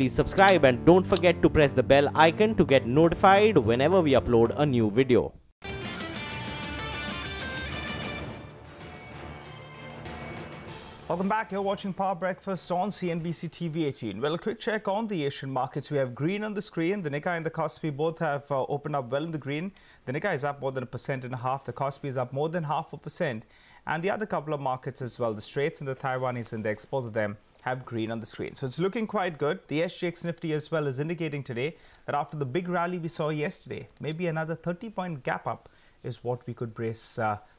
please subscribe and don't forget to press the bell icon to get notified whenever we upload a new video. Welcome back. You're watching Power Breakfast on CNBC TV18. Well, a quick check on the Asian markets. We have green on the screen. The Nikkei and the Kospi both have opened up well in the green. The Nikkei is up more than 1.5%. The Kospi is up more than 0.5%. And the other couple of markets as well, the Straits and the Taiwanese index, both of them have green on the screen. So it's looking quite good. The SGX Nifty as well is indicating today that after the big rally we saw yesterday, maybe another 30-point gap up is what we could brace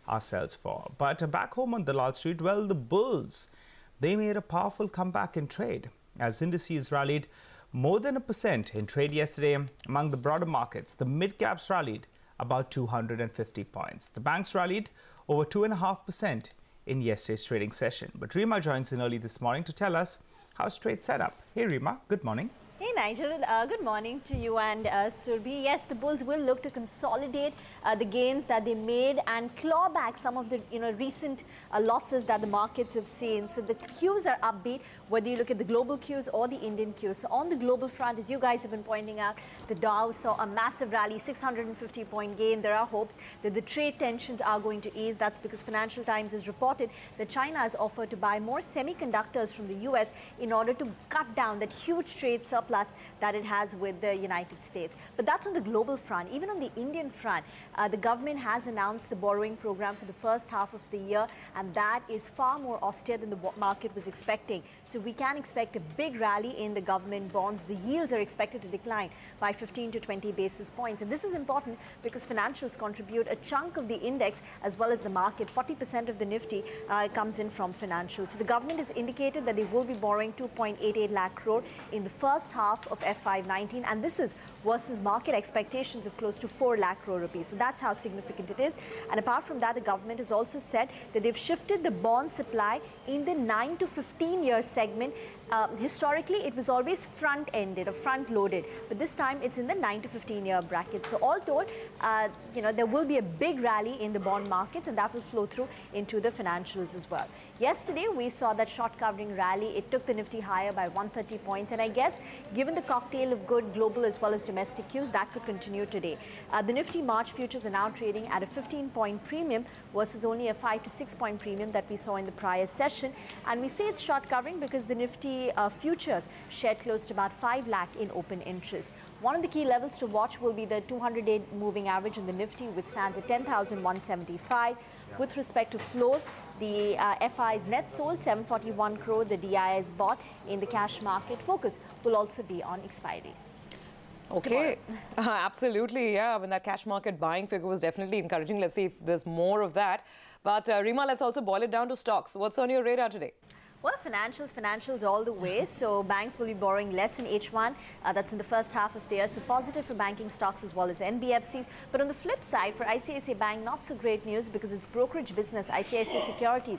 ourselves for. But back home on the Lal Street, well, the bulls, they made a powerful comeback in trade as indices rallied more than 1% in trade yesterday. Among the broader markets, the mid-caps rallied about 250 points. The banks rallied over 2.5% in yesterday's trading session. But Rima joins in early this morning to tell us how trade set up. Hey Rima, good morning. Hey Nigel, good morning to you and Surbhi. Yes, the bulls will look to consolidate the gains that they made and claw back some of the recent losses that the markets have seen. So the cues are upbeat, whether you look at the global cues or the Indian cues. So on the global front, as you guys have been pointing out, the Dow saw a massive rally, 650-point gain. There are hopes that the trade tensions are going to ease. That's because Financial Times has reported that China has offered to buy more semiconductors from the US in order to cut down that huge trade surplus that it has with the United States. But that's on the global front. Even on the Indian front, the government has announced the borrowing program for the first half of the year, and that is far more austere than the market was expecting. So we can expect a big rally in the government bonds. The yields are expected to decline by 15 to 20 basis points. And this is important because financials contribute a chunk of the index as well as the market. 40% of the Nifty comes in from financials. So the government has indicated that they will be borrowing 2.88 lakh crore in the first half of FY19, and this is versus market expectations of close to 4 lakh crore rupees. So that's how significant it is. And apart from that, the government has also said that they've shifted the bond supply in the 9 to 15 year segment. Historically, it was always front-ended or front-loaded, but this time it's in the 9 to 15 year bracket. So all told, there will be a big rally in the bond markets, and that will flow through into the financials as well. Yesterday, we saw that short covering rally. It took the Nifty higher by 130 points, and I guess given the cocktail of good global as well as domestic cues, that could continue today. The Nifty March futures are now trading at a 15-point premium versus only a 5 to 6-point premium that we saw in the prior session. And we say it's short covering because the Nifty futures shed close to about 5 lakh in open interest. One of the key levels to watch will be the 200-day moving average in the Nifty, which stands at 10,175. With respect to flows, the FI's net sold 741 crore, the DI's bought in the cash market. Focus will also be on expiry. Okay, absolutely, yeah. I mean, that cash market buying figure was definitely encouraging. Let's see if there's more of that. But Rima, let's also boil it down to stocks. What's on your radar today? Well, financials all the way. So banks will be borrowing less in H1. That's in the first half of the year. So positive for banking stocks as well as NBFCs. But on the flip side, for ICICI Bank, not so great news because its brokerage business, ICICI Securities,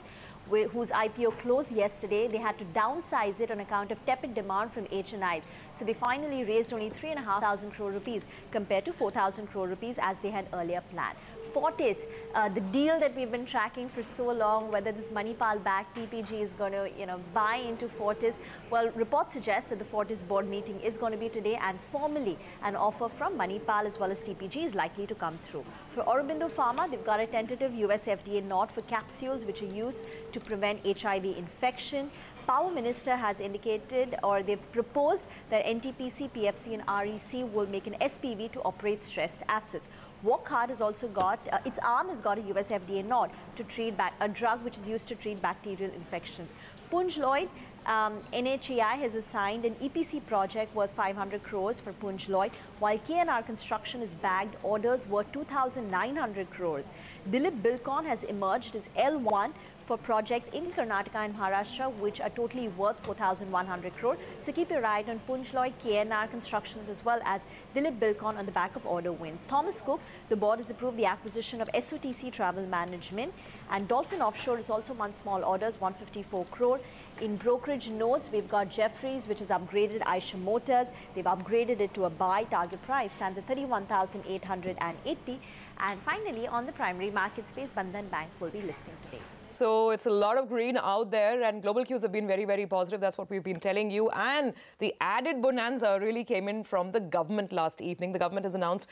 whose IPO closed yesterday, they had to downsize it on account of tepid demand from HNIs. So they finally raised only 3,500 crore rupees compared to 4,000 crore rupees as they had earlier planned. Fortis, the deal that we've been tracking for so long, whether this Manipal-backed TPG is going to, buy into Fortis. Well, reports suggest that the Fortis board meeting is going to be today, and formally an offer from Manipal as well as TPG is likely to come through. For Aurobindo Pharma, they've got a tentative US FDA nod for capsules which are used to prevent HIV infection. Power Minister has indicated, or they've proposed, that NTPC, PFC and REC will make an SPV to operate stressed assets. Wockhardt has also got, its arm has got a US FDA nod to treat a drug which is used to treat bacterial infections. Punj Lloyd, NHAI has assigned an EPC project worth 500 crores for Punj Lloyd, while KNR Construction is bagged orders worth 2,900 crores. Dilip Bilkon has emerged as L1 for projects in Karnataka and Maharashtra, which are totally worth 4,100 crore. So keep your eye on Punj Lloyd, KNR Constructions, as well as Dilip Bilkon on the back of order wins. Thomas Cook, the board has approved the acquisition of SOTC Travel Management, and Dolphin Offshore has also won small orders, 154 crore. In brokerage notes, we've got Jeffries, which has upgraded Eicher Motors. They've upgraded it to a buy. Target price stands at 31,880. And finally, on the primary market space, Bandhan Bank will be listing today. So it's a lot of green out there, and global cues have been very, very positive. That's what we've been telling you. And the added bonanza really came in from the government last evening. The government has announced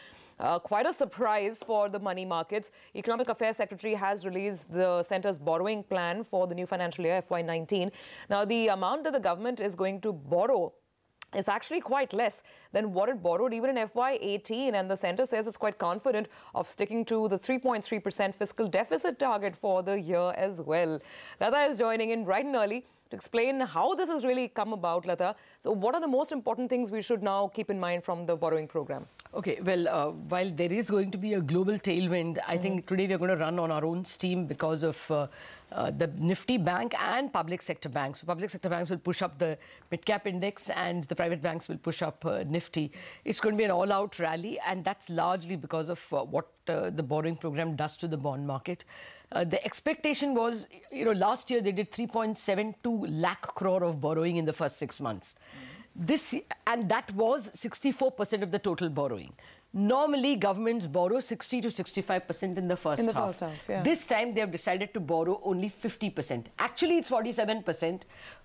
quite a surprise for the money markets. Economic Affairs Secretary has released the centre's borrowing plan for the new financial year, FY19. Now, the amount that the government is going to borrow is actually quite less than what it borrowed even in FY18, and the centre says it's quite confident of sticking to the 3.3% fiscal deficit target for the year as well. Lata is joining in bright and early to explain how this has really come about, Lata. So what are the most important things we should now keep in mind from the borrowing program? Okay, well, while there is going to be a global tailwind, I think today we're going to run on our own steam because of the Nifty Bank and public sector banks. So public sector banks will push up the mid-cap index and the private banks will push up Nifty. It's going to be an all-out rally, and that's largely because of what the borrowing program does to the bond market. The expectation was, last year they did 3.72 lakh crore of borrowing in the first 6 months. And that was 64% of the total borrowing. Normally, governments borrow 60 to 65% in the first half. Yeah. This time, they have decided to borrow only 50%. Actually, it's 47%,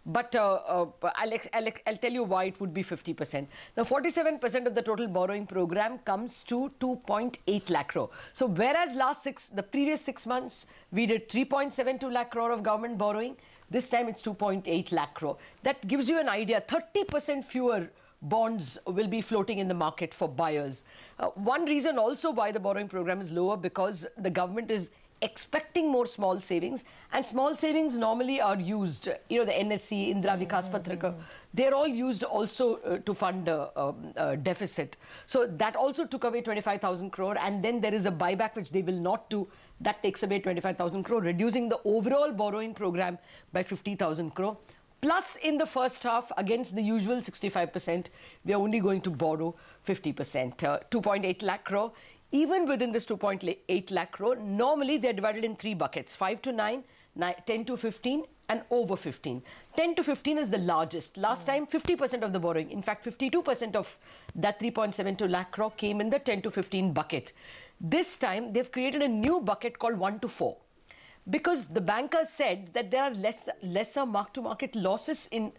but I'll tell you why it would be 50%. Now, 47% of the total borrowing program comes to 2.8 lakh crore. So, whereas the previous 6 months, we did 3.72 lakh crore of government borrowing, this time it's 2.8 lakh crore. That gives you an idea. 30% fewer bonds will be floating in the market for buyers. One reason also why the borrowing program is lower, because the government is expecting more small savings, and small savings normally are used, the NSC, Indra Vikas Patrika, they're all used also to fund a deficit. So that also took away 25,000 crore, and then there is a buyback which they will not do. That takes away 25,000 crore, reducing the overall borrowing program by 50,000 crore. Plus, in the first half, against the usual 65%, we are only going to borrow 50%, 2.8 lakh crore. Even within this 2.8 lakh crore, normally they are divided in 3 buckets, 5 to 9, 10 to 15, and over 15. 10 to 15 is the largest. Last time, 50% of the borrowing, in fact, 52% of that 3.72 lakh crore came in the 10 to 15 bucket. This time, they've created a new bucket called 1 to 4. Because the bankers said that there are lesser mark-to-market losses in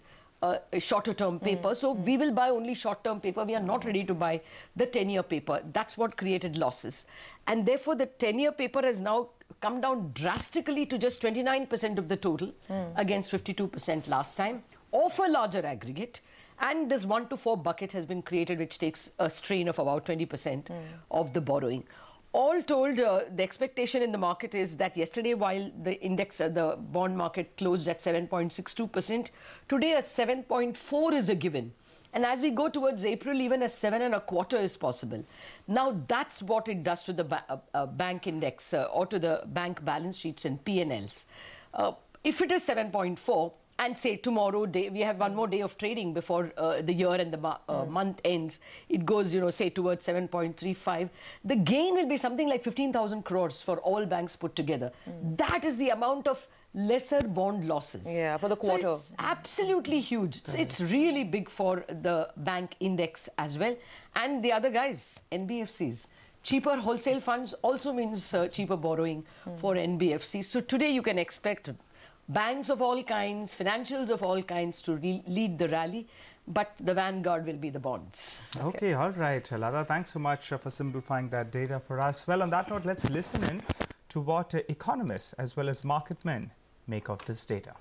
shorter-term paper. So we will buy only short-term paper. We are not ready to buy the 10-year paper. That's what created losses. And therefore, the 10-year paper has now come down drastically to just 29% of the total against 52% last time, of a larger aggregate. And this 1 to 4 bucket has been created, which takes a strain of about 20% of the borrowing. All told, the expectation in the market is that yesterday, while the index, the bond market closed at 7.62%, today a 7.4 is a given. And as we go towards April, even a 7.25 is possible. Now, that's what it does to the bank index or to the bank balance sheets and P&Ls. If it is 7.4, and say tomorrow, we have one more day of trading before the year and the month ends. It goes, say towards 7.35. The gain will be something like 15,000 crores for all banks put together. That is the amount of lesser bond losses. Yeah, for the quarter. So it's absolutely huge. It's really big for the bank index as well. And the other guys, NBFCs. Cheaper wholesale funds also means cheaper borrowing for NBFCs. So today you can expect banks of all kinds, financials of all kinds to lead the rally, but the vanguard will be the bonds. Okay, all right. Lata, thanks so much for simplifying that data for us. Well, on that note, let's listen in to what economists as well as market men make of this data.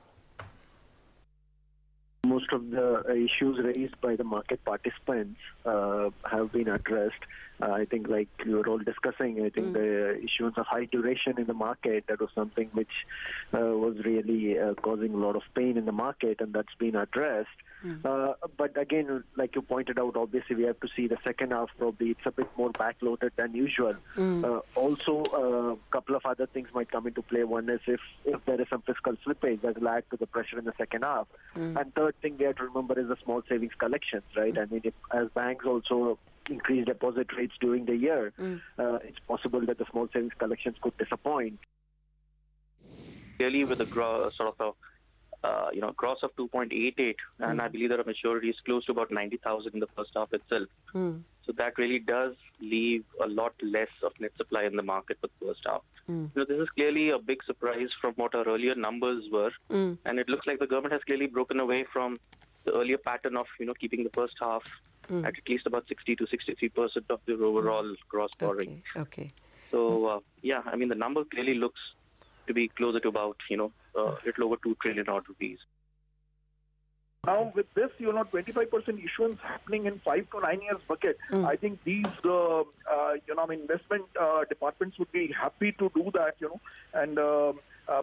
Most of the issues raised by the market participants have been addressed. I think, like you were all discussing, I think the issuance of high duration in the market, that was something which was really causing a lot of pain in the market, and that's been addressed. But again, like you pointed out, obviously we have to see the second half. Probably it's a bit more backloaded than usual. Also, a couple of other things might come into play. One is if there is some fiscal slippage that will add to the pressure in the second half. And third thing we have to remember is the small savings collections, right? I mean, as banks also increase deposit rates during the year, it's possible that the small savings collections could disappoint. Really, with a sort of cross of 2.88, and I believe there are maturities close to about 90,000 in the first half itself. So that really does leave a lot less of net supply in the market for the first half. This is clearly a big surprise from what our earlier numbers were, and it looks like the government has clearly broken away from the earlier pattern of keeping the first half at least about 60 to 63% of their overall gross borrowing. Okay. So I mean the number clearly looks to be closer to about little over 2 trillion odd rupees. Now, with this, 25% issuance happening in 5 to 9 years bucket, I think these, investment departments would be happy to do that, and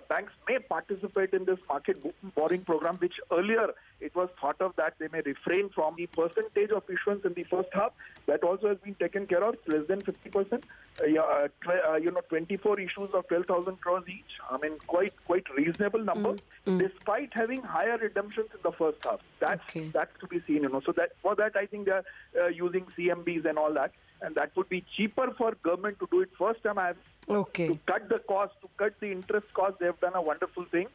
banks may participate in this market borrowing program, which earlier it was thought of that they may refrain from. The percentage of issuance in the first half, that also has been taken care of, less than 50%. 24 issues of 12,000 crores each. I mean, quite reasonable number, despite having higher redemptions in the first half. That's to be seen, So that for that, I think they are using CMBs and all that, and that would be cheaper for government to do it first time. To cut the cost, to cut the interest cost, they have done a wonderful thing.